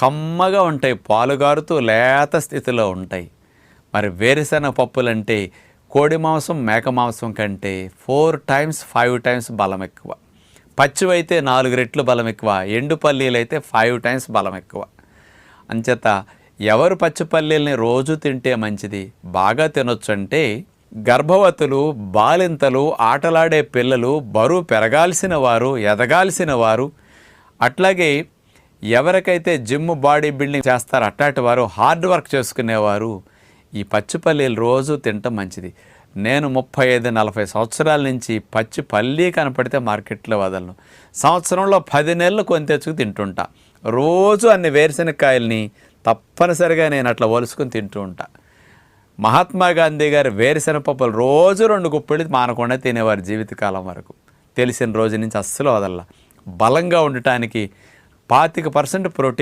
కమ్మగా ఉంటాయి, పాలుగారుతూ లేత స్థితిలో ఉంటాయి. మరి వేరుశనగ పప్పులంటే కోడి మాంసం మేక మాంసం కంటే 4 times 5 times బలం ఎక్కువ. పచ్చివైతే 4 రెట్లు బలం ఎక్కువ, ఎండు పల్లీలైతే 5 times బలం ఎక్కువ. అంచేత ఎవరు పచ్చి పల్లీల్ని రోజు తింటే మంచిది, బాగా తినొచ్చు అంటే గర్భవతులు, బాలింతలు, ఆటలాడే పిల్లలు, బరువు పెరగాల్సిన వారు, ఎదగాల్సిన వారు, అట్లాగే ఎవరికైతే జిమ్ బాడీ బిల్డింగ్ చేస్తారో అట్లాంటి వారు, హార్డ్ వర్క్ చేసుకునేవారు ఈ పచ్చి పల్లీలు రోజు తినటం మంచిది. నేను 35-40 సంవత్సరాల నుంచి పచ్చి పల్లీ కనపడితే మార్కెట్లో వదలను. సంవత్సరంలో 10 నెలలు కొని తెచ్చుకు తింటుంటా. రోజు అన్ని వేరుశనగకాయల్ని తప్పనిసరిగా నేను అట్లా ఒలుసుకుని తింటూ ఉంటా. మహాత్మా గాంధీ గారు వేరుశనగ పప్పులు రోజు 2 గుప్పెళ్ళు మానకుండా తినేవారు జీవితకాలం వరకు. తెలిసిన రోజు నుంచి అస్సలు వదల్లా. బలంగా ఉండటానికి 25% ప్రోటీన్